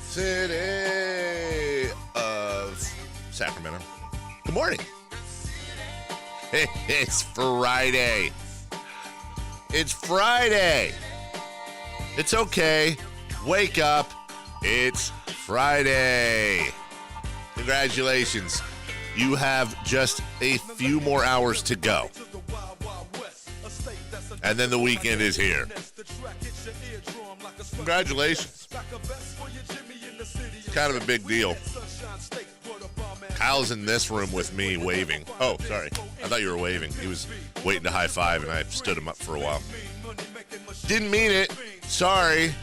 City of Sacramento. Good morning. It's Friday. It's Friday. It's okay. Wake up. It's Friday. Congratulations. You have just a few more hours to go. And then the weekend is here. Congratulations. It's kind of a big deal. Kyle's in this room with me waving. Oh, sorry. I thought you were waving. He was waiting to high five, and I stood him up for a while. Didn't mean it. Sorry.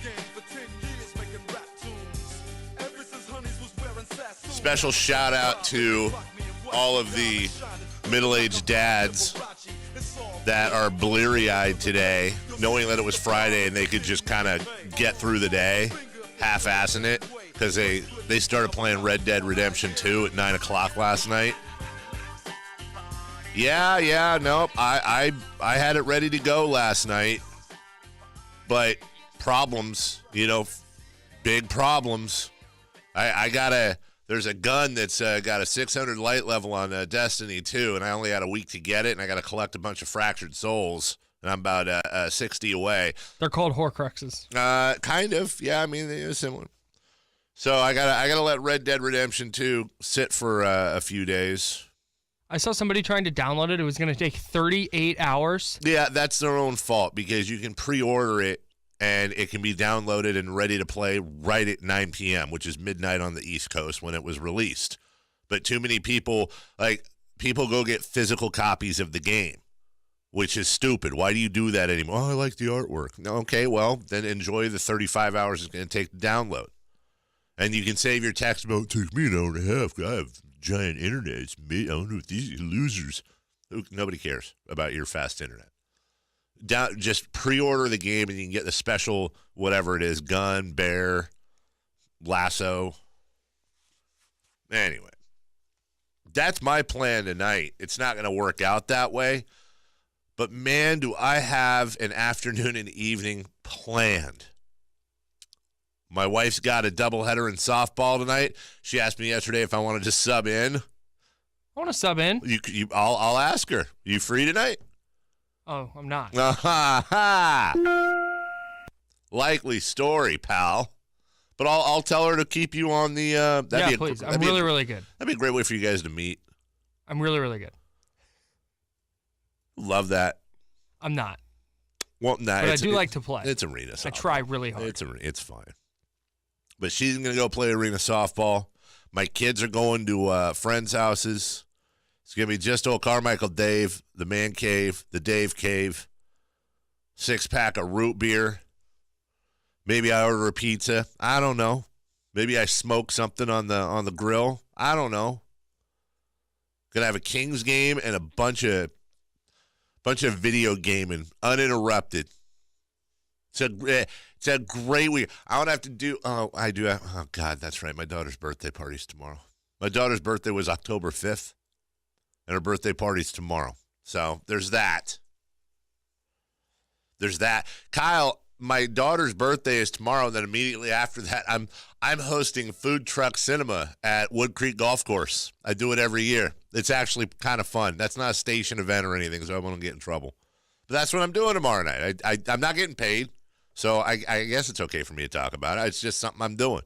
Special shout out to all of the middle-aged dads that are bleary-eyed today, knowing that it was Friday and they could just kind of get through the day, half-assing it, because they started playing Red Dead Redemption 2 at 9 o'clock last night. Nope. I had it ready to go last night, but problems, big problems. There's a gun that's got a 600 light level on Destiny 2, and I only had a week to get it, and I got to collect a bunch of fractured souls, and I'm about 60 away. They're called Horcruxes. Kind of. Yeah, I mean, they're similar. So I gotta let Red Dead Redemption 2 sit for a few days. I saw somebody trying to download it. It was going to take 38 hours. Yeah, that's their own fault, because you can pre-order it, and it can be downloaded and ready to play right at 9 p.m., which is midnight on the East Coast when it was released. But too many people go get physical copies of the game, which is stupid. Why do you do that anymore? Oh, I like the artwork. No, okay, well, then enjoy the 35 hours it's going to take to download. And you can save your text about, it takes me an hour and a half. I have giant internet. It's me. I don't know if these losers. Nobody cares about your fast internet. Just pre-order the game and you can get the special, whatever it is, gun, bear, lasso. Anyway, that's my plan tonight. It's not going to work out that way. But, man, do I have an afternoon and evening planned. My wife's got a doubleheader in softball tonight. She asked me yesterday if I wanted to sub in. I want to sub in. I'll ask her. You free tonight? Oh, I'm not. Likely story, pal. But I'll tell her to keep you on the. Please. I'm really, really good. That'd be a great way for you guys to meet. I'm really, really good. Love that. I'm not. Well, nah, but I do like to play. It's arena softball. I try really hard. It's fine. But she's going to go play arena softball. My kids are going to friends' houses. It's going to be just old Carmichael Dave, the man cave, the Dave cave, 6-pack of root beer. Maybe I order a pizza. I don't know. Maybe I smoke something on the grill. I don't know. Going to have a Kings game and a bunch of video gaming, uninterrupted. It's a great week. I don't have to do. Oh, I do. Oh God, that's right. My daughter's birthday party's tomorrow. My daughter's birthday was October 5th, and her birthday party's tomorrow. So there's that. Kyle, my daughter's birthday is tomorrow. And then immediately after that, I'm hosting Food Truck Cinema at Wood Creek Golf Course. I do it every year. It's actually kind of fun. That's not a station event or anything, so I won't get in trouble. But that's what I'm doing tomorrow night. I'm not getting paid, so I guess it's okay for me to talk about it. It's just something I'm doing.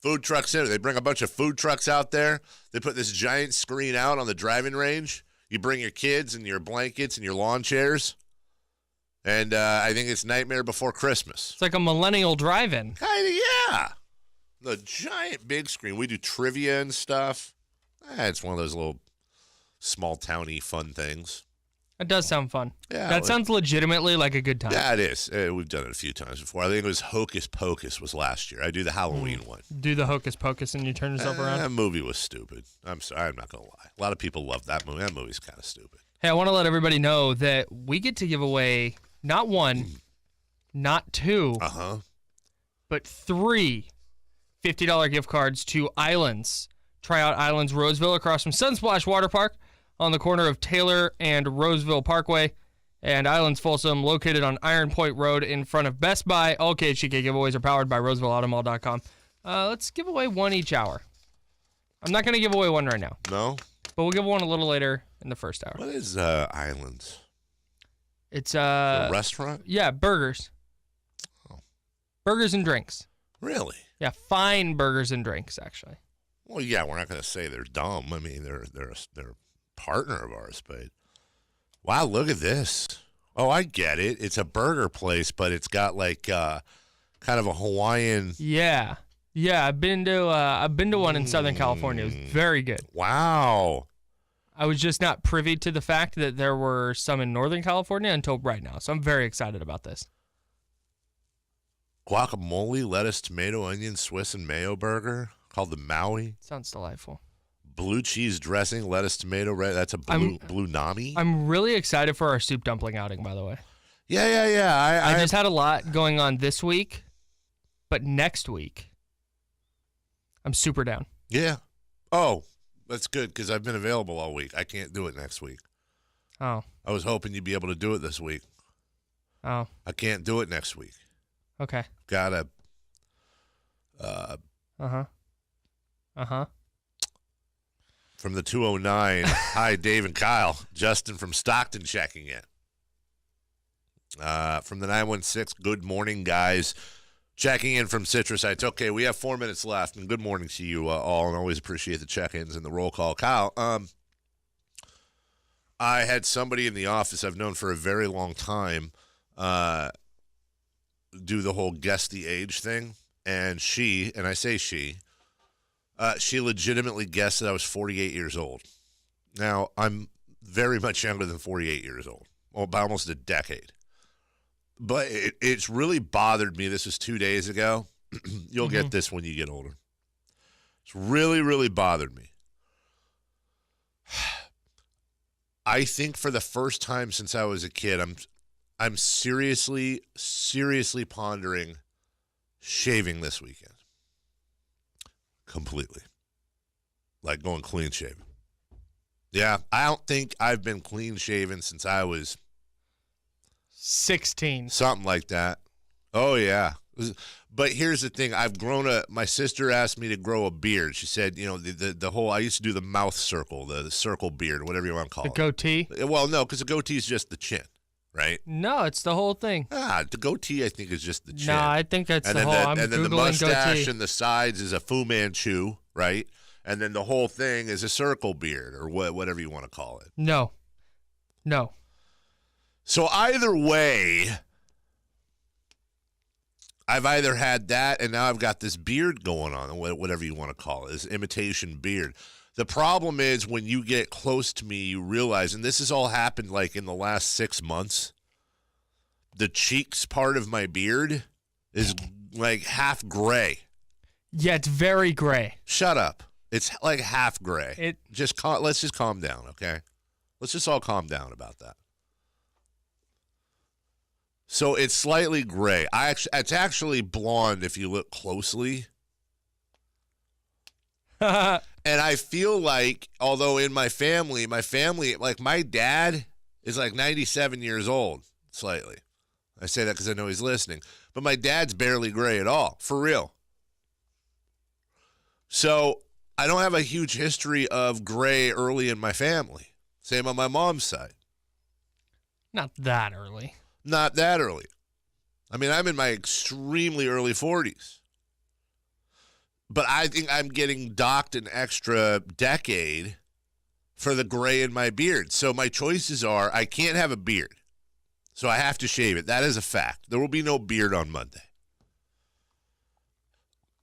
Food Truck Cinema. They bring a bunch of food trucks out there. They put this giant screen out on the driving range. You bring your kids and your blankets and your lawn chairs. And I think it's Nightmare Before Christmas. It's like a millennial drive-in. Kind of, yeah. The giant big screen. We do trivia and stuff. It's one of those little small-towny fun things. That does sound fun. Yeah, that sounds legitimately like a good time. Yeah, it is. We've done it a few times before. I think it was Hocus Pocus was last year. I do the Halloween one. Do the Hocus Pocus and you turn yourself around? That movie was stupid. I'm sorry. I'm not going to lie. A lot of people love that movie. That movie's kind of stupid. Hey, I want to let everybody know that we get to give away not one, not two, but 3 $50 gift cards to Islands. Try out Islands Roseville across from Sunsplash Water Park on the corner of Taylor and Roseville Parkway. And Islands Folsom, located on Iron Point Road in front of Best Buy. All KHTK giveaways are powered by RosevilleAutomall.com. Let's give away one each hour. I'm not going to give away one right now. No? But we'll give one a little later in the first hour. What is Islands? It's a restaurant? Yeah, burgers. Oh. Burgers and drinks. Really? Yeah, fine burgers and drinks, actually. Well, yeah, we're not going to say they're dumb. I mean, they're a partner of ours, but wow, look at this. Oh, I get it. It's a burger place, but it's got like kind of a Hawaiian. Yeah. Yeah, I've been to one in Southern California. It was very good. Wow. I was just not privy to the fact that there were some in Northern California until right now. So I'm very excited about this. Guacamole, lettuce, tomato, onion, Swiss, and mayo burger called the Maui. Sounds delightful. Blue cheese dressing, lettuce, tomato, red. That's a blue nami. I'm really excited for our soup dumpling outing, by the way. Yeah. I just had a lot going on this week, but next week, I'm super down. Yeah. Oh, that's good because I've been available all week. I can't do it next week. Oh. I was hoping you'd be able to do it this week. Oh. I can't do it next week. Okay. Gotta. From the 209, hi, Dave and Kyle. Justin from Stockton checking in. From the 916, good morning, guys. Checking in from Citrus Heights. Okay, we have 4 minutes left, and good morning to you all, and always appreciate the check-ins and the roll call. Kyle, I had somebody in the office I've known for a very long time do the whole guess the age thing, and I say she legitimately guessed that I was 48 years old. Now, I'm very much younger than 48 years old, by almost a decade. But it's really bothered me. This was 2 days ago. You'll get this when you get older. It's really, really bothered me. I think for the first time since I was a kid, I'm seriously pondering shaving this weekend. Completely. Like going clean shaven. Yeah, I don't think I've been clean shaven since I was 16. Something like that. Oh, yeah. But here's the thing. My sister asked me to grow a beard. She said, the whole, I used to do the mouth circle, the circle beard, whatever you want to call it. The goatee? Well, no, because the goatee is just the chin, right? No, it's the whole thing. The goatee, I think, is just the chin. No, I think that's and the whole, I'm and then Googling the mustache goatee. and the sides is a Fu Manchu, right? And then the whole thing is a circle beard or whatever you want to call it. No. So either way, I've either had that and now I've got this beard going on, whatever you want to call it, this imitation beard. The problem is when you get close to me, you realize, and this has all happened like in the last 6 months, the cheeks part of my beard is like half gray. Yeah, it's very gray. Shut up. It's like half gray. Let's just calm down, okay? Let's just all calm down about that. So it's slightly gray. It's actually blonde if you look closely. And I feel like, although in my family, like my dad is like 97 years old, slightly. I say that because I know he's listening. But my dad's barely gray at all, for real. So I don't have a huge history of gray early in my family. Same on my mom's side. Not that early. Not that early. I mean, I'm in my extremely early 40s. But I think I'm getting docked an extra decade for the gray in my beard. So my choices are I can't have a beard. So I have to shave it. That is a fact. There will be no beard on Monday.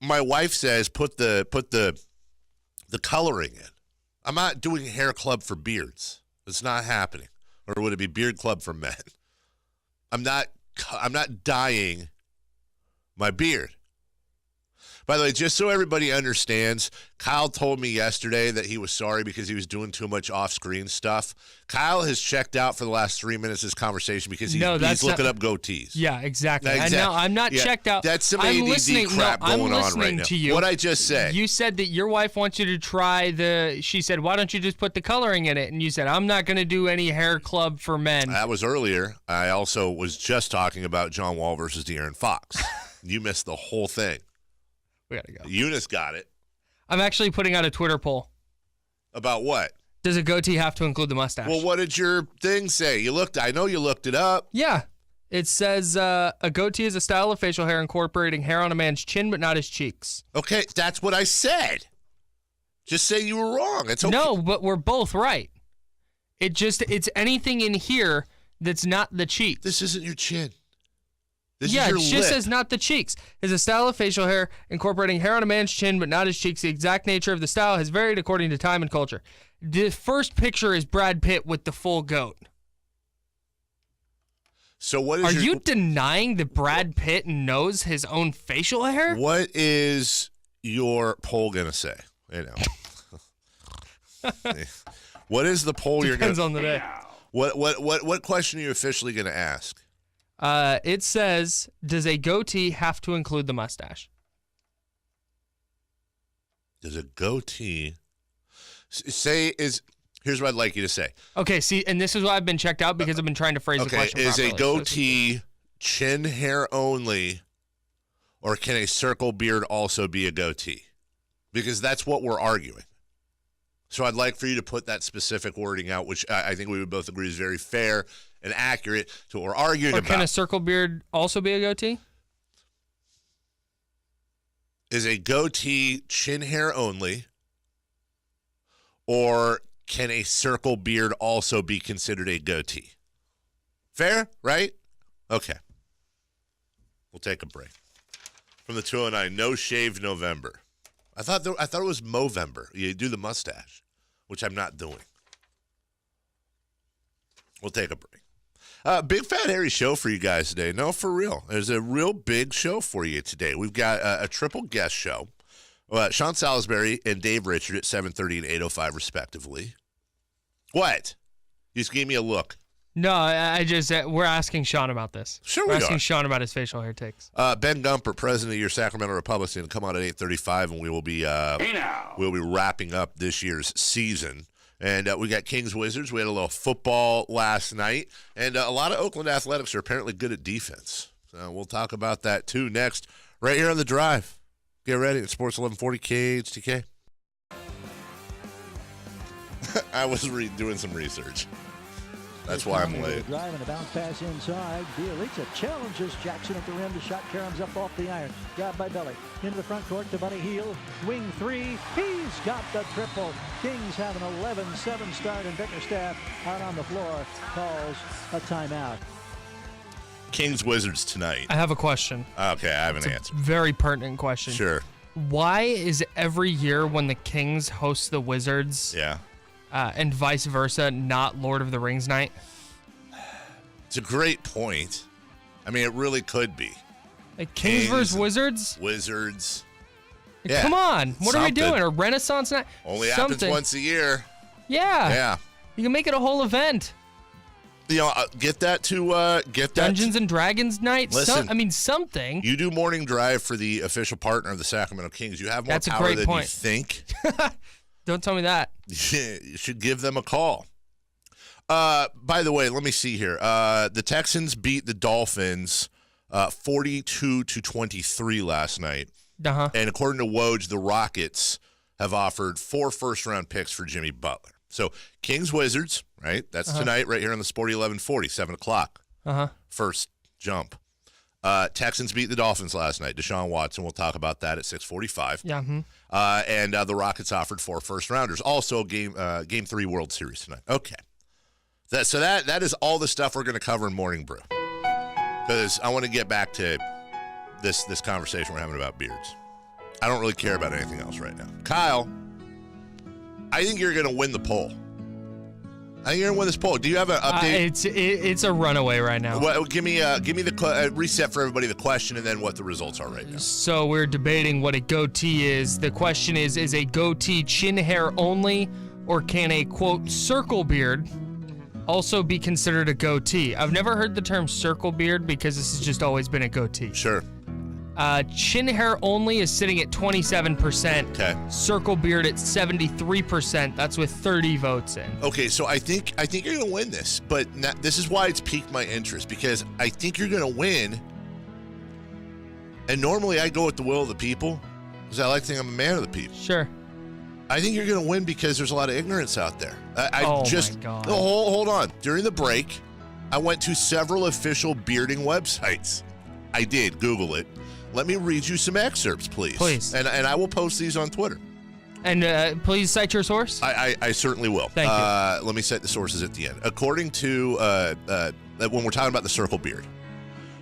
My wife says put the coloring in. I'm not doing hair club for beards. It's not happening. Or would it be beard club for men? I'm not dyeing my beard. By the way, just so everybody understands, Kyle told me yesterday that he was sorry because he was doing too much off-screen stuff. Kyle has checked out for the last 3 minutes of this conversation because he's looking up goatees. Yeah, exactly. Exactly. I'm not checked out. That's some ADD crap going on right now. To you. What'd I just say? You said that your wife wants you to try she said, why don't you just put the coloring in it? And you said, I'm not going to do any hair club for men. That was earlier. I also was just talking about John Wall versus De'Aaron Fox. You missed the whole thing. We got to go. Eunice got it. I'm actually putting out a Twitter poll. About what? Does a goatee have to include the mustache? Well, what did your thing say? I know you looked it up. Yeah. It says a goatee is a style of facial hair incorporating hair on a man's chin, but not his cheeks. Okay, that's what I said. Just say you were wrong. It's okay. No, but we're both right. It's anything in here that's not the cheeks. This isn't your chin. This yeah, is your it lip. just says not the cheeks. Is a style of facial hair incorporating hair on a man's chin, but not his cheeks. The exact nature of the style has varied according to time and culture. The first picture is Brad Pitt with the full goat. So what is Are you denying that Brad Pitt knows his own facial hair? What is your poll going to say? You know. What is the poll you're going to... Depends on the day. What question are you officially going to ask? It says, does a goatee have to include the mustache? Does a goatee... Here's what I'd like you to say. Okay, see, and this is why I've been checked out because I've been trying to phrase the question is properly. A goatee chin hair only, or can a circle beard also be a goatee? Because that's what we're arguing. So I'd like for you to put that specific wording out, which I think we would both agree is very fair and accurate to what we're arguing about. Or can a circle beard also be a goatee? Is a goatee chin hair only, or can a circle beard also be considered a goatee? Fair, right? Okay. We'll take a break. From the 209, no shave November. I thought it was Movember. You do the mustache, which I'm not doing. We'll take a break. Big Fat Harry show for you guys today. No, for real. There's a real big show for you today. We've got a triple guest show. Sean Salisbury and Dave Richard at 7:30 and 8:05 respectively. What? You just gave me a look. No, we're asking Sean about this. Sure we're we asking are. Sean about his facial hair takes. Ben Gumper, president of your Sacramento Republican, will come on at 8:35, and we will be we'll be wrapping up this year's season. And we got Kings Wizards. We had a little football last night, and a lot of Oakland Athletics are apparently good at defense. So we'll talk about that too next, right here on the Drive. Get ready at Sports 1140 KHTK. I was doing some research. That's why I'm late. Drive and a bounce pass inside. Bielitsa challenges Jackson at the rim. The shot caroms up off the iron. Grabbed by Belly. Into the front court to Buddy Hield. Wing three. He's got the triple. Kings have an 11-7 start, and Bickerstaff out on the floor calls a timeout. Kings Wizards tonight. I have a question. Okay, I have an answer. Very pertinent question. Sure. Why is every year when the Kings host the Wizards, and vice versa, not Lord of the Rings night? It's a great point. I mean, it really could be. Like Kings versus Wizards? Wizards. Like, Yeah. come on. What are we Something. doing? A Renaissance night? Only happens once a year. Yeah. Yeah. You can make it a whole event. You know, get that. Dungeons and Dragons night? Listen, something. You do Morning Drive for the official partner of the Sacramento Kings. You have more That's a power great than point. you think. Don't tell me that. You should give them a call. By the way, let me see here. The Texans beat the Dolphins 42-23 last night. Uh-huh. And according to Woj, the Rockets have offered 4 first-round picks for Jimmy Butler. So Kings Wizards, right? That's tonight right here on the Sporty 1140, 7 o'clock. First jump. Texans beat the Dolphins last night. Deshaun Watson, we'll talk about that at 6:45. Yeah. And the Rockets offered 4 first-rounders. Also, Game 3 World Series tonight. Okay. That is all the stuff we're going to cover in Morning Brew. Because I want to get back to this conversation we're having about beards. I don't really care about anything else right now. Kyle, I think you're going to win the poll. I think you're going to win this poll. Do you have an update? It's a runaway right now. Well, give me the reset for everybody the question and then what the results are right now. So we're debating what a goatee is. The question is a goatee chin hair only, or can a, quote, circle beard also be considered a goatee? I've never heard the term circle beard because this has just always been a goatee. Sure. Chin hair only is sitting at 27%. Okay. Circle beard at 73%. That's with 30 votes in. Okay, so I think you're going to win this, but this is why it's piqued my interest, because I think you're going to win. And normally I go with the will of the people, Because I like to think I'm a man of the people. Sure. I think you're going to win because there's a lot of ignorance out there. My God. Hold on. During the break, I went to several official bearding websites. I did. Google it. Let me read you some excerpts, please. Please. And I will post these on Twitter. And please cite your source. I certainly will. Thank you. Let me cite the sources at the end. According to, when we're talking about the circle beard,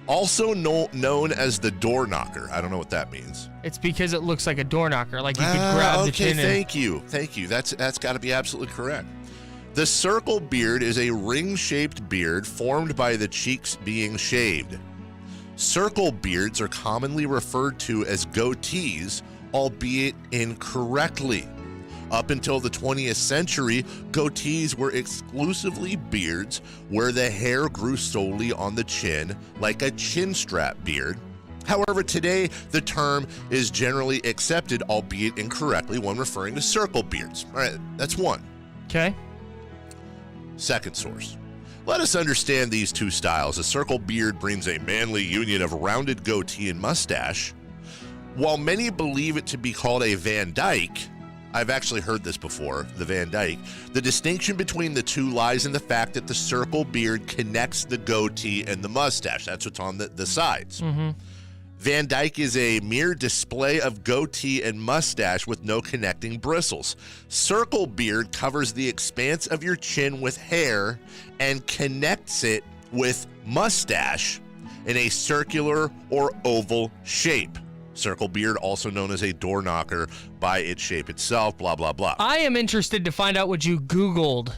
also known as the door knocker. I don't know what that means. It's because it looks like a door knocker. Like you could grab the chin. Thank you. That's got to be absolutely correct. The circle beard is a ring-shaped beard formed by the cheeks being shaved. Circle beards are commonly referred to as goatees, albeit incorrectly. Up until the 20th century, goatees were exclusively beards where the hair grew solely on the chin, like a chin strap beard. However, today, the term is generally accepted, albeit incorrectly, when referring to circle beards. All right, that's one. Okay. Second source. Let us understand these two styles. A circle beard brings a manly union of rounded goatee and mustache. While many believe it to be called a Van Dyke, I've actually heard this before, the Van Dyke, the distinction between the two lies in the fact that the circle beard connects the goatee and the mustache. That's what's on the sides. Mm-hmm. Van Dyke is a mere display of goatee and mustache with no connecting bristles. Circle beard covers the expanse of your chin with hair and connects it with mustache in a circular or oval shape. Circle beard, also known as a door knocker by its shape itself, blah, blah, blah. I am interested to find out what you Googled.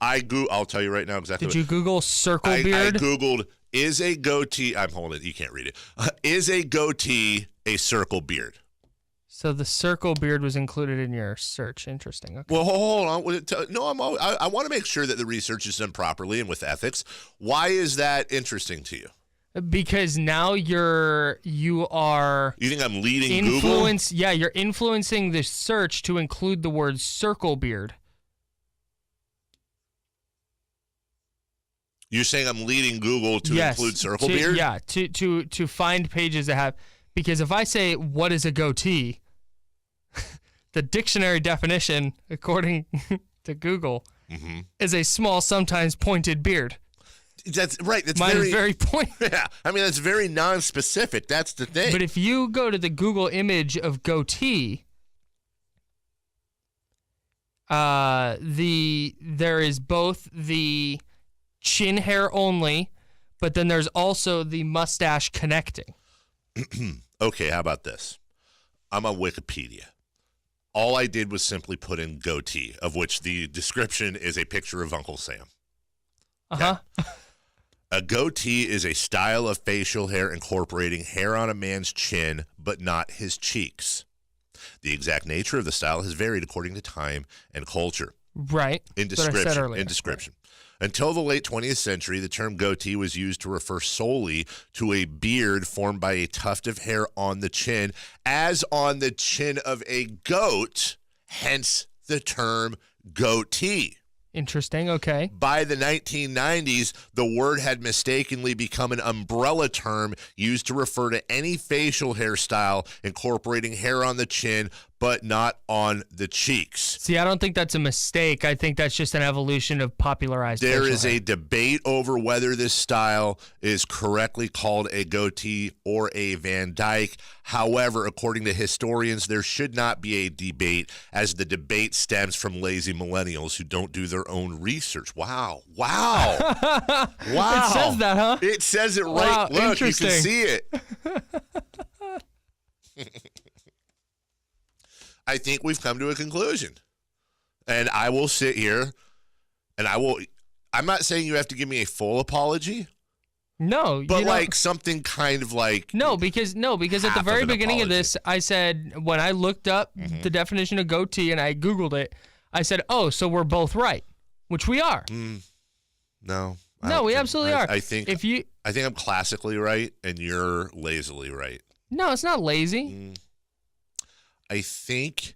I'll tell you right now exactly. Did you Google circle beard? I Googled, is a goatee, I'm holding it, you can't read it. Is a goatee a circle beard? So the circle beard was included in your search. Interesting. Okay. Well, hold on. No, I want to make sure that the research is done properly and with ethics. Why is that interesting to you? Because now you are. You think I'm leading Google? Yeah, you're influencing the search to include the word circle beard. You're saying I'm leading Google to include circle beard? Yeah, to find pages that have, because if I say what is a goatee, the dictionary definition, according to Google, is a small, sometimes pointed beard. That's right. That's Mine is very pointed. Yeah, I mean that's very non-specific. That's the thing. But if you go to the Google image of goatee, there is both the chin hair only, but then there's also the mustache connecting. Okay, how about this? I'm on Wikipedia. All I did was simply put in goatee, of which the description is a picture of Uncle Sam. Uh-huh. Yeah. A goatee is a style of facial hair incorporating hair on a man's chin, but not his cheeks. The exact nature of the style has varied according to time and culture. Right. In description. Until the late 20th century, the term goatee was used to refer solely to a beard formed by a tuft of hair on the chin, as on the chin of a goat, hence the term goatee. Interesting, okay. By the 1990s, the word had mistakenly become an umbrella term used to refer to any facial hairstyle incorporating hair on the chin, but not on the cheeks. See, I don't think that's a mistake. I think that's just an evolution of popularized There is hair. a debate over whether this style is correctly called a goatee or a Van Dyke. However, according to historians, there should not be a debate, as the debate stems from lazy millennials who don't do their own research. Wow. Wow. It says that, huh? It says it right. Wow, Look, you interesting. can see it. I think we've come to a conclusion. And I will sit here and I'm not saying you have to give me a full apology. No, but like something kind of like No, because at the very beginning of this, I said, when I looked up the definition of goatee and I Googled it, I said, oh, so we're both right, which we are. No. No, we absolutely are. I think I'm classically right and you're lazily right. No, it's not lazy. I think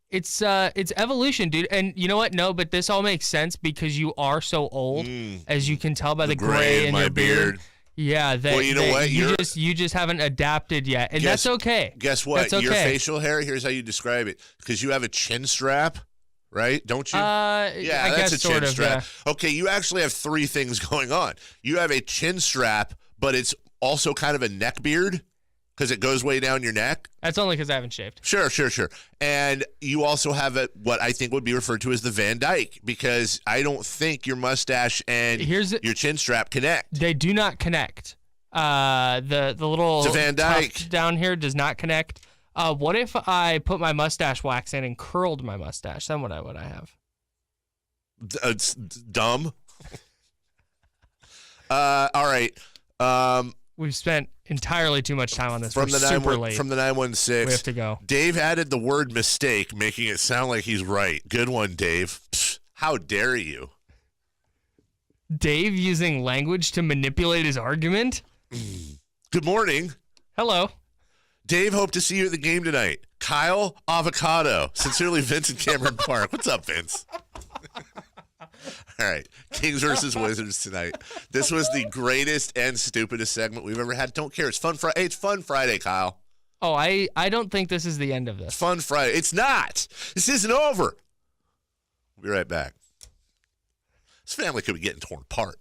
it's evolution, dude. And you know what? No, but this all makes sense because you are so old, as you can tell by the gray in my your beard. Yeah, well, you know what? You just haven't adapted yet, and that's okay. Guess what? Your facial hair. Here's how you describe it. Because you have a chin strap, right? Don't you? Yeah, I that's guess a chin sort strap. of, Okay, you actually have three things going on. You have a chin strap, but it's also kind of a neck beard because it goes way down your neck. That's only because I haven't shaved. Sure. And you also have what I think would be referred to as the Van Dyke, because I don't think your mustache and your chin strap connect. They do not connect. The little Van Dyke down here does not connect. What if I put my mustache wax in and curled my mustache? Then what would I have? It's dumb. All right. We've spent entirely too much time on this. From We're super late. From the 916. We have to go. Dave added the word mistake, making it sound like he's right. Good one, Dave. Psh, how dare you? Dave using language to manipulate his argument? Good morning. Hello. Dave, hope to see you at the game tonight. Kyle Avocado. Sincerely, Vince in Cameron Park. What's up, Vince? All right. Kings versus Wizards tonight. This was the greatest and stupidest segment we've ever had. Don't care. It's fun Friday. It's fun Friday, Kyle. Oh, I don't think this is the end of this. It's fun Friday. It's not. This isn't over. We'll be right back. This family could be getting torn apart.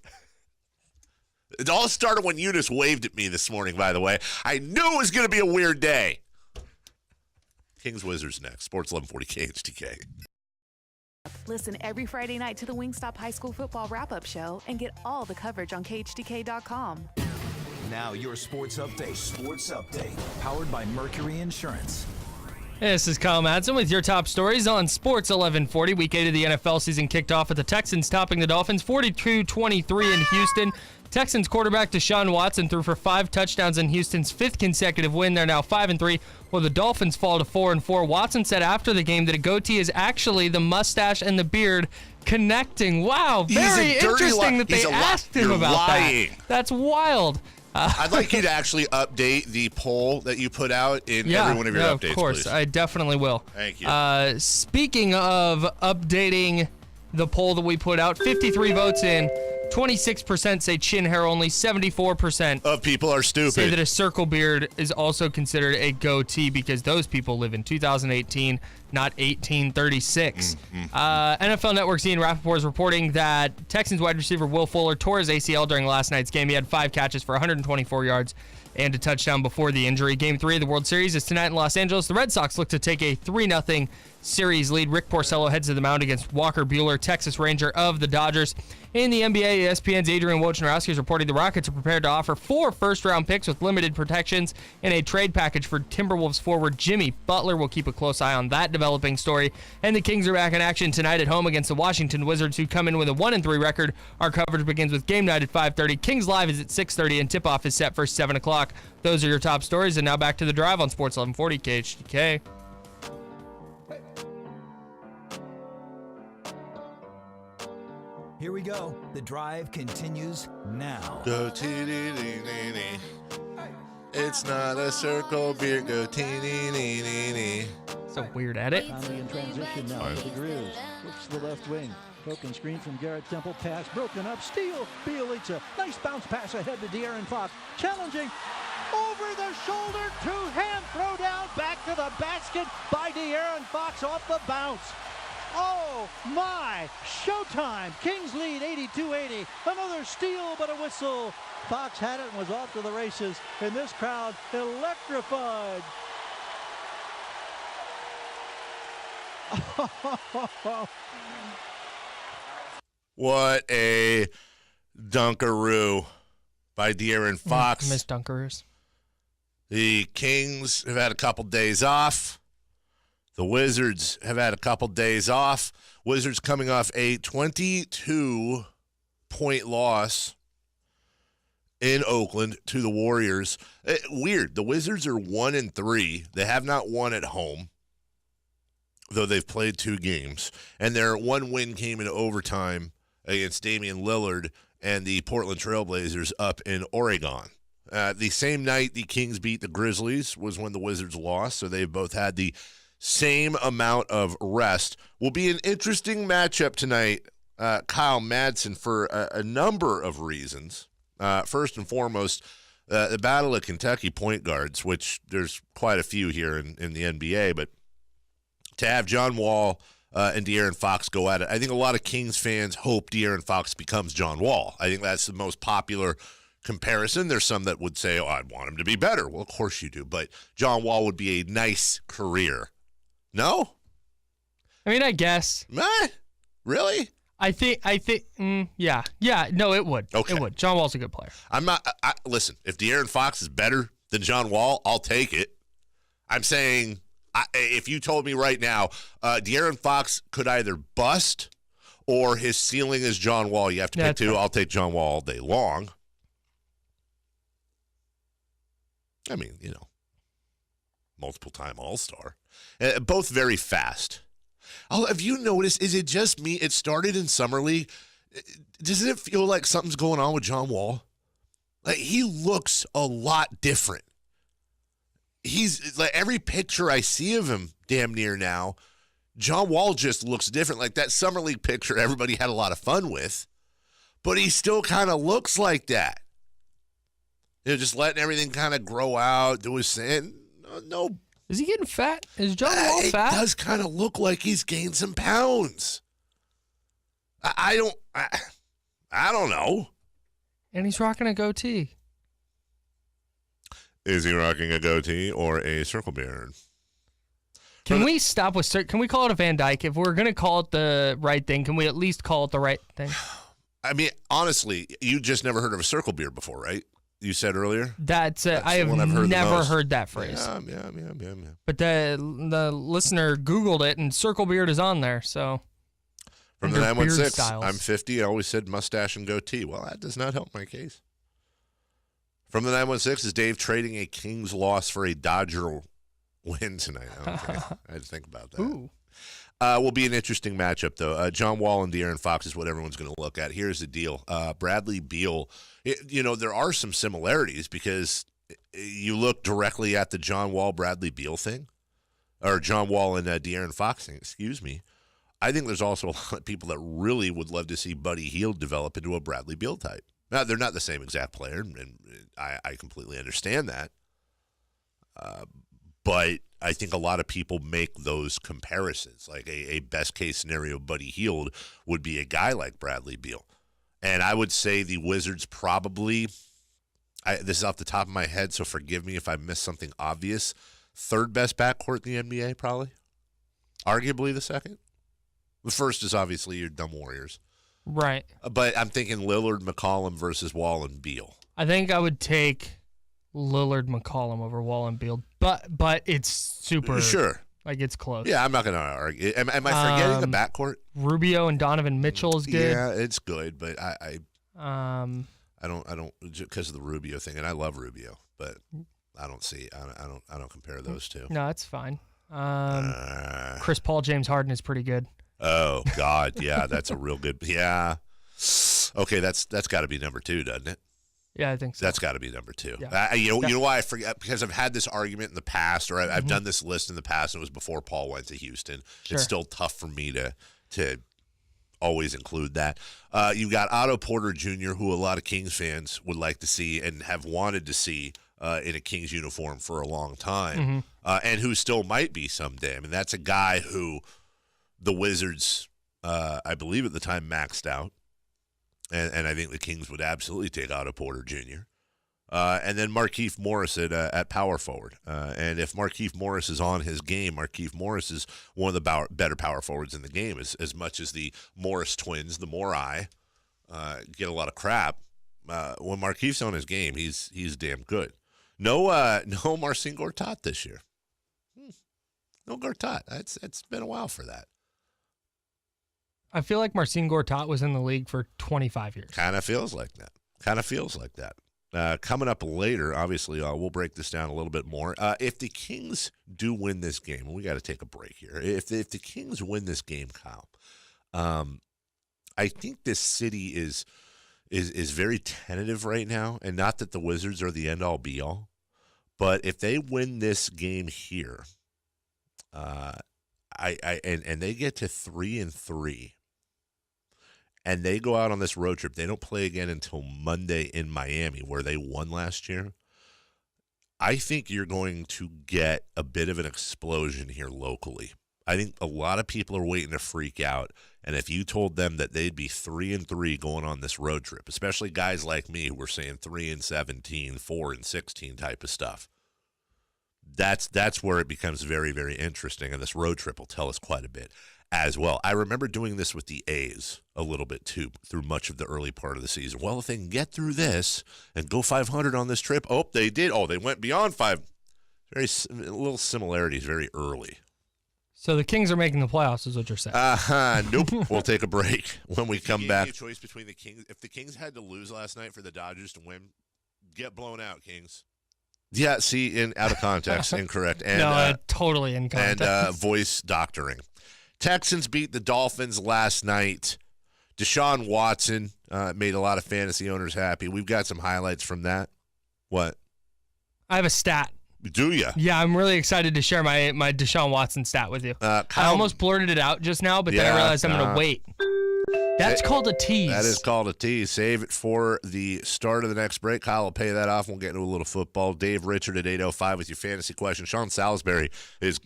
It all started when Eunice waved at me this morning, by the way. I knew it was going to be a weird day. Kings Wizards next. Sports 1140 KHTK. Listen every Friday night to the Wingstop High School Football Wrap-Up Show and get all the coverage on KHTK.com. Now your sports update. Sports update. Powered by Mercury Insurance. This is Kyle Madson with your top stories on Sports 1140. Week 8 of the NFL season kicked off with the Texans topping the Dolphins 42-23 in Houston. Texans quarterback Deshaun Watson threw for 5 touchdowns in Houston's 5th consecutive win. They're now 5-3, while the Dolphins fall to 4-4. Watson said after the game that a goatee is actually the mustache and the beard connecting. Wow, very interesting that they asked him about that. That's wild. I'd like you to actually update the poll that you put out in every one of your updates, of course. Please. I definitely will. Thank you. Speaking of updating the poll that we put out, 53 votes in, 26% say chin hair only, 74% of people are stupid. Say that a circle beard is also considered a goatee because those people live in 2018, not 1836. NFL Network's Ian Rappaport is reporting that Texans wide receiver Will Fuller tore his ACL during last night's game. He had 5 catches for 124 yards and a touchdown before the injury. Game 3 of the World Series is tonight in Los Angeles. The Red Sox look to take a 3-0 series lead. Rick Porcello heads to the mound against Walker Buehler, Texas Ranger of the Dodgers. In the NBA, ESPN's Adrian Wojnarowski is reporting the Rockets are prepared to offer 4 first-round picks with limited protections in a trade package for Timberwolves forward Jimmy Butler. We'll keep a close eye on that developing story. And the Kings are back in action tonight at home against the Washington Wizards, who come in with a 1-3 record. Our coverage begins with game night at 5:30. Kings Live is at 6:30, and tip-off is set for 7 o'clock. Those are your top stories, and now back to the drive on Sports 1140 KHTK. Here we go. The drive continues now. Go tee-dee-dee-dee-dee. It's not a circle beard. Go tee-dee-dee-dee-dee. It's a weird edit. Conley in transition now for the Grizz. Looks to the left wing. Broken screen from Garrett Temple. Pass broken up. Steal. Bielitsa. Nice bounce pass ahead to De'Aaron Fox. Challenging. Over the shoulder. 2-hand throw down. Back to the basket by De'Aaron Fox off the bounce. Oh, my. Showtime. Kings lead 82-80. Another steal, but a whistle. Fox had it and was off to the races. And this crowd electrified. What a dunkaroo by De'Aaron Fox. Miss Dunkaroos. The Kings have had a couple days off. The Wizards have had a couple days off. Wizards coming off a 22-point loss in Oakland to the Warriors. Weird. The Wizards are 1-3. They have not won at home, though they've played 2 games. And their one win came in overtime against Damian Lillard and the Portland Trailblazers up in Oregon. The same night the Kings beat the Grizzlies was when the Wizards lost, so they've both had the same amount of rest. Will be an interesting matchup tonight, Kyle Madson, for a number of reasons. First and foremost, the Battle of Kentucky point guards, which there's quite a few here in the NBA, but to have John Wall and De'Aaron Fox go at it, I think a lot of Kings fans hope De'Aaron Fox becomes John Wall. I think that's the most popular comparison. There's some that would say, I'd want him to be better. Well, of course you do, but John Wall would be a nice career. No? I mean, I guess. Really? I think, yeah. No, it would. Okay. It would. John Wall's a good player. Listen, if De'Aaron Fox is better than John Wall, I'll take it. I'm saying, if you told me right now, De'Aaron Fox could either bust or his ceiling is John Wall, you have to pick two. Right. I'll take John Wall all day long. I mean, multiple-time All-Star. Both very fast. Have you noticed, is it just me? It started in Summer League. Doesn't it feel like something's going on with John Wall? Like, he looks a lot different. He's like, every picture I see of him damn near now, John Wall just looks different. Like that Summer League picture everybody had a lot of fun with, but he still kind of looks like that. Just letting everything kind of grow out, do his thing. No. Is he getting fat? Is John Wall fat? It does kind of look like he's gained some pounds. I don't know. And he's rocking a goatee. Is he rocking a goatee or a circle beard? Can we stop with can we call it a Van Dyke? If we're going to call it the right thing, can we at least call it the right thing? I mean, honestly, you just never heard of a circle beard before, right? You said earlier? That's I have never heard that phrase. Yeah. But the listener Googled it, and circle beard is on there. So from the 916, I'm 50. I always said mustache and goatee. Well, that does not help my case. From the 916, is Dave trading a Kings loss for a Dodger win tonight? Okay. I had to think about that. Ooh. Will be an interesting matchup, though. John Wall and De'Aaron Fox is what everyone's going to look at. Here's the deal. Bradley Beal, there are some similarities because you look directly at the John Wall-Bradley Beal thing, or John Wall and De'Aaron Fox thing, excuse me. I think there's also a lot of people that really would love to see Buddy Hield develop into a Bradley Beal type. Now, they're not the same exact player, and I completely understand that. But I think a lot of people make those comparisons. Like a best-case scenario, Buddy Hield would be a guy like Bradley Beal. And I would say the Wizards probably, this is off the top of my head, so forgive me if I missed something obvious, third best backcourt in the NBA probably. Arguably the second. The first is obviously your dumb Warriors. Right. But I'm thinking Lillard, McCollum versus Wall and Beal. I think I would take Lillard, McCollum over Wall and Beal, but it's super sure. Like it's close. Yeah, I'm not going to argue. Am I forgetting the backcourt? Rubio and Donovan Mitchell is good. Yeah, it's good, but I don't because of the Rubio thing, and I love Rubio, but I don't compare those two. No, it's fine. Chris Paul, James Harden is pretty good. Oh God, yeah, that's a real good. Yeah, okay, that's got to be number 2, doesn't it? Yeah, I think so. That's got to be number 2. Yeah. You know why I forget? Because I've had this argument in the past, or I've done this list in the past, and it was before Paul went to Houston. Sure. It's still tough for me to always include that. You got Otto Porter Jr., who a lot of Kings fans would like to see and have wanted to see in a Kings uniform for a long time, and who still might be someday. I mean, that's a guy who the Wizards, I believe at the time, maxed out. And I think the Kings would absolutely take Otto Porter Jr. And then Markieff Morris at power forward. And if Markieff Morris is on his game, Markieff Morris is one of the better power forwards in the game. As much as the Morris twins, the Morai, get a lot of crap. When Markieff's on his game, he's damn good. No Marcin Gortat this year. No Gortat. It's been a while for that. I feel like Marcin Gortat was in the league for 25 years. Kind of feels like that. Coming up later, obviously, we'll break this down a little bit more. If the Kings do win this game, and we got to take a break here. If the Kings win this game, Kyle, I think this city is very tentative right now, and not that the Wizards are the end-all, be-all, but if they win this game here, and they get to 3-3. and they go out on this road trip. They don't play again until Monday in Miami, where they won last year. I think you're going to get a bit of an explosion here locally. I think a lot of people are waiting to freak out. And if you told them that they'd be 3-3 going on this road trip, especially guys like me who were saying 3-17, 4-16 type of stuff, that's where it becomes very, very interesting. And this road trip will tell us quite a bit as well. I remember doing this with the A's a little bit too through much of the early part of the season. Well, if they can get through this and go 500 on this trip, they did. They went beyond 5. Very little similarities very early. So the Kings are making the playoffs, is what you're saying? Nope. We'll take a break when we come back. Choice between the Kings. If the Kings had to lose last night for the Dodgers to win, get blown out, Kings. Yeah, see, out of context, incorrect. And, totally in context. And voice doctoring. Texans beat the Dolphins last night. Deshaun Watson made a lot of fantasy owners happy. We've got some highlights from that. What? I have a stat. Do you? Yeah, I'm really excited to share my Deshaun Watson stat with you. I almost blurted it out just now, but then I realized I'm going to wait. That's called a tease. That is called a tease. Save it for the start of the next break. Kyle will pay that off. We'll get into a little football. Dave Richard at 8:05 with your fantasy question. Sean Salisbury is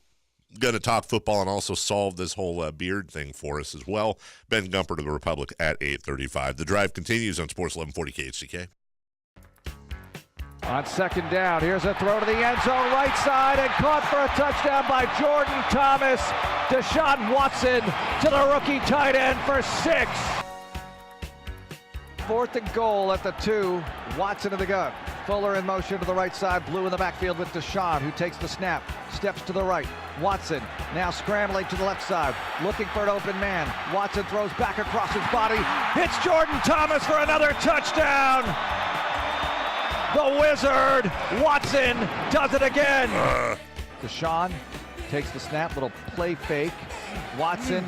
going to talk football and also solve this whole beard thing for us as well. Ben Gumper to the Republic at 8:35. The drive continues on Sports 1140 KHTK. On second down, here's a throw to the end zone, right side, and caught for a touchdown by Jordan Thomas. Deshaun Watson to the rookie tight end for 6. 4th and goal at the 2. Watson in the gun. Fuller in motion to the right side. Blue in the backfield with Deshaun, who takes the snap. Steps to the right. Watson now scrambling to the left side. Looking for an open man. Watson throws back across his body. Hits Jordan Thomas for another touchdown. The Wizard, Watson, does it again. Deshaun takes the snap, little play fake. Watson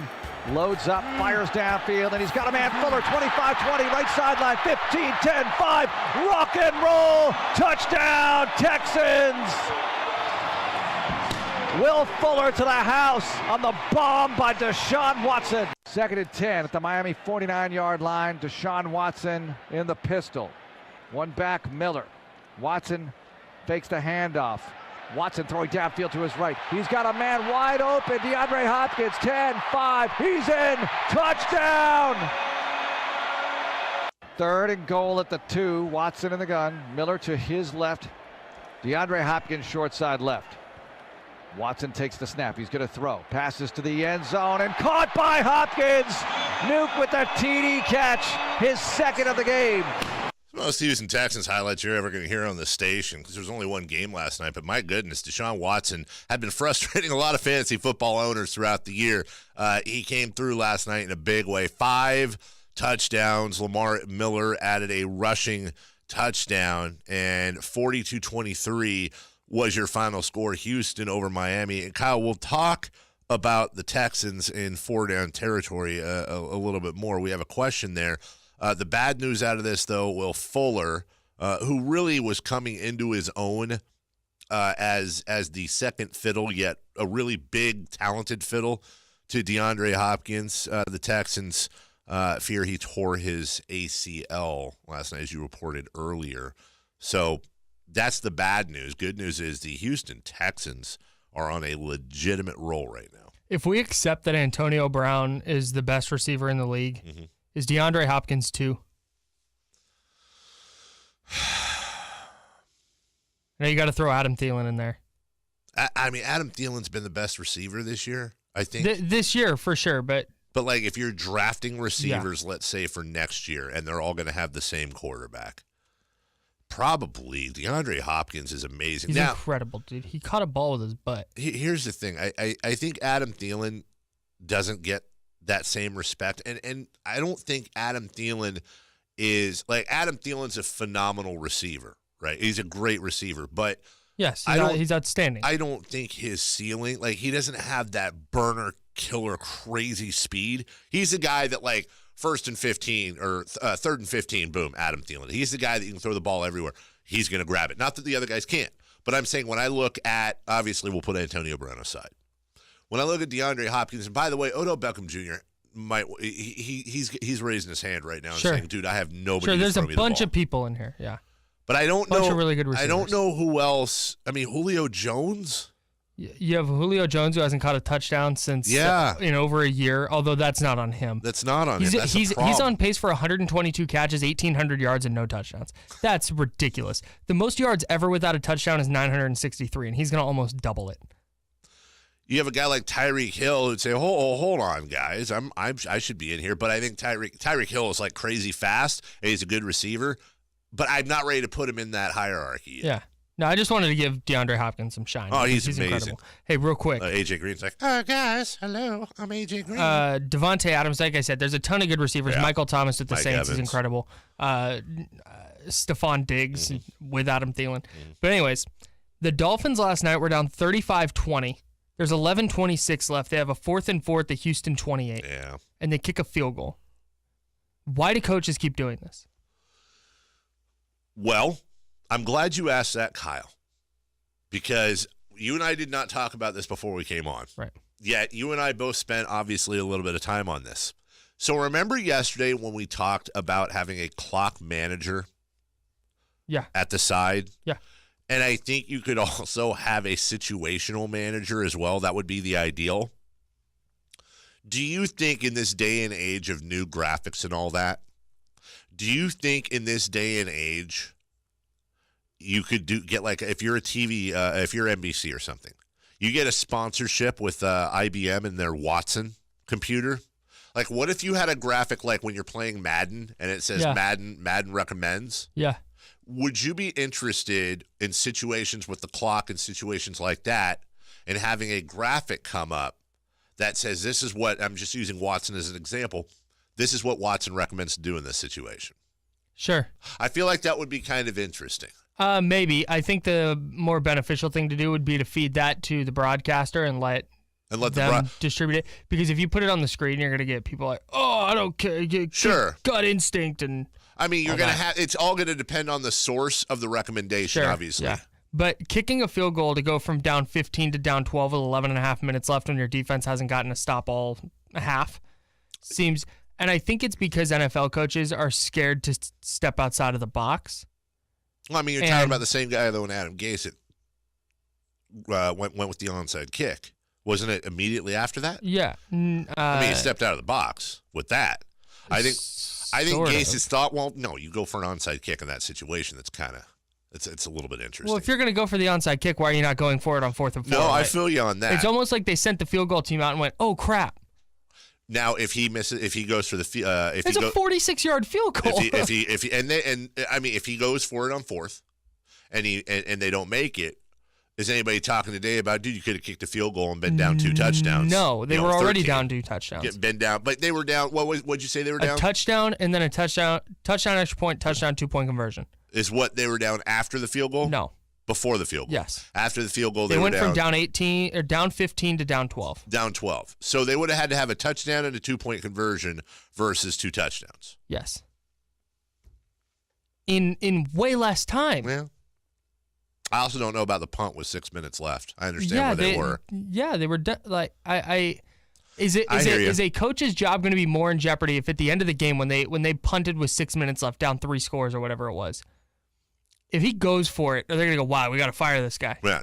loads up, fires downfield, and he's got a man. Fuller, 25-20, right sideline, 15-10-5, rock and roll, touchdown, Texans. Will Fuller to the house on the bomb by Deshaun Watson. 2nd and 10 at the Miami 49-yard line. Deshaun Watson in the pistol. One back, Miller. Watson fakes the handoff. Watson throwing downfield to his right. He's got a man wide open. DeAndre Hopkins, 10-5. He's in. Touchdown! 3rd and goal at the 2. Watson in the gun. Miller to his left. DeAndre Hopkins short side left. Watson takes the snap. He's going to throw. Passes to the end zone and caught by Hopkins. Nuke with the TD catch. His 2nd of the game. Most Houston Texans highlights you're ever going to hear on this station because there was only one game last night. But my goodness, Deshaun Watson had been frustrating a lot of fantasy football owners throughout the year. He came through last night in a big way. 5 touchdowns. Lamar Miller added a rushing touchdown, and 42-23 was your final score. Houston over Miami. And Kyle, we'll talk about the Texans in 4-down territory a little bit more. We have a question there. The bad news out of this, though, Will Fuller, who really was coming into his own as the second fiddle, yet a really big, talented fiddle to DeAndre Hopkins. The Texans fear he tore his ACL last night, as you reported earlier. So that's the bad news. Good news is the Houston Texans are on a legitimate roll right now. If we accept that Antonio Brown is the best receiver in the league, is DeAndre Hopkins too? Now you got to throw Adam Thielen in there. I mean, Adam Thielen's been the best receiver this year, I think. This year, for sure, but like if you're drafting receivers, let's say for next year, and they're all going to have the same quarterback, probably DeAndre Hopkins is amazing. He's incredible, dude. He caught a ball with his butt. Here's the thing. I think Adam Thielen doesn't get that same respect. And I don't think Adam Thielen is like Adam Thielen's a phenomenal receiver, right? He's a great receiver, but yes, he's outstanding. I don't think his ceiling, like he doesn't have that burner killer crazy speed. He's a guy that like 1st and 15 or 3rd and 15, boom, Adam Thielen. He's the guy that you can throw the ball everywhere. He's going to grab it. Not that the other guys can't, but I'm saying when I look at, obviously we'll put Antonio Brown aside. When I look at DeAndre Hopkins, and by the way, Odell Beckham Jr., he's raising his hand right now and Sure. saying, "Dude, I have nobody." Sure, to there's throw a me the bunch ball." of people in here. Yeah, But I don't bunch know. of really good I don't receivers. know who else. I mean, Julio Jones. You have Julio Jones, who hasn't caught a touchdown since in over a year, although that's not on him. That's not on him. That's He's a problem. on pace for 122 catches, 1,800 yards, and no touchdowns. That's ridiculous. The most yards ever without a touchdown is 963, and he's going to almost double it. You have a guy like Tyreek Hill who'd say, hold on, guys. I should be in here. But I think Tyreek Hill is like crazy fast, and he's a good receiver. But I'm not ready to put him in that hierarchy yet. Yeah. No, I just wanted to give DeAndre Hopkins some shine. Oh, he's amazing. Incredible. Hey, real quick. AJ Green's like, oh, guys, hello, I'm AJ Green. Devontae Adams, like I said, there's a ton of good receivers. Yeah. Michael Thomas with the Mike Saints Evans. is incredible. Stephon Diggs with Adam Thielen. But anyways, the Dolphins last night were down 35-20. There's 11:26 left. They have a 4th and 4 at the Houston 28. Yeah. And they kick a field goal. Why do coaches keep doing this? Well, I'm glad you asked that, Kyle, because you and I did not talk about this before we came on. Right. Yet you and I both spent, obviously, a little bit of time on this. So remember yesterday when we talked about having a clock manager at the side? Yeah. And I think you could also have a situational manager as well. That would be the ideal. Do you think in this day and age of new graphics and all that, do you think in this day and age you could get like, if you're a TV, if you're NBC or something, you get a sponsorship with IBM and their Watson computer? Like, what if you had a graphic like when you're playing Madden and it says Madden recommends? Yeah. Would you be interested in situations with the clock and situations like that and having a graphic come up that says, this is what, I'm just using Watson as an example, this is what Watson recommends to do in this situation? Sure. I feel like that would be kind of interesting. Maybe. I think the more beneficial thing to do would be to feed that to the broadcaster and let them distribute it. Because if you put it on the screen, you're going to get people like, oh, I don't care. Sure. Gut instinct and I mean, you're going to have, it's all going to depend on the source of the recommendation, obviously. Yeah. But kicking a field goal to go from down 15 to down 12 with 11 and a half minutes left when your defense hasn't gotten a stop all half seems, and I think it's because NFL coaches are scared to step outside of the box. Well, I mean, you're talking about the same guy, though, when Adam Gase went with the onside kick. Wasn't it immediately after that? Yeah. I mean, he stepped out of the box with that. I think Gase's thought, well, no, you go for an onside kick in that situation. That's kind of, it's a little bit interesting. Well, if you're going to go for the onside kick, why are you not going for it on 4th and 4? No, I feel you on that. It's almost like they sent the field goal team out and went, oh, crap. Now, if he misses, if he goes for the, it's a 46-yard field goal. If he goes for it on 4th, and they don't make it, is anybody talking today about, dude, you could have kicked a field goal and been down 2 touchdowns? No, they were already down 2 touchdowns. Been down, but they were down. What'd you say they were down? A touchdown and then a touchdown extra point, touchdown 2-point conversion. Is what they were down after the field goal? No. Before the field goal? Yes. After the field goal, they went were down. from down 18 or down 15 to down 12. Down 12. So they would have had to have a touchdown and a 2-point conversion versus 2 touchdowns. Yes. In way less time. Yeah. I also don't know about the punt with 6 minutes left. I understand where they were. Yeah, they were like Is a coach's job going to be more in jeopardy if at the end of the game when they punted with 6 minutes left, down 3 scores or whatever it was, if he goes for it, they're going to go, wow, we got to fire this guy. Yeah,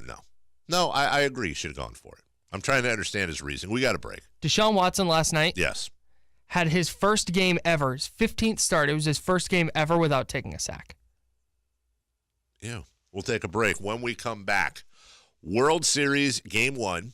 no, I agree. He should have gone for it. I'm trying to understand his reason. We got a break. Deshaun Watson last night, yes, had his first game ever, his 15th start. It was his first game ever without taking a sack. Yeah. We'll take a break. When we come back, World Series Game 1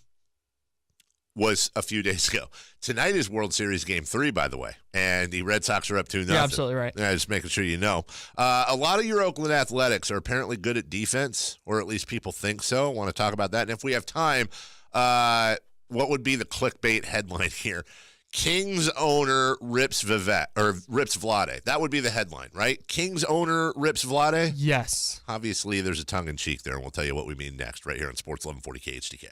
was a few days ago. Tonight is World Series Game 3, by the way, and the Red Sox are up 2-0. Yeah, absolutely right. Just making sure you know. A lot of your Oakland Athletics are apparently good at defense, or at least people think so. I want to talk about that. And if we have time, what would be the clickbait headline here? Kings owner rips Vlade. That would be the headline, right? Kings owner rips Vlade? Yes. Obviously, there's a tongue-in-cheek there, and we'll tell you what we mean next right here on Sports 1140 KHTK.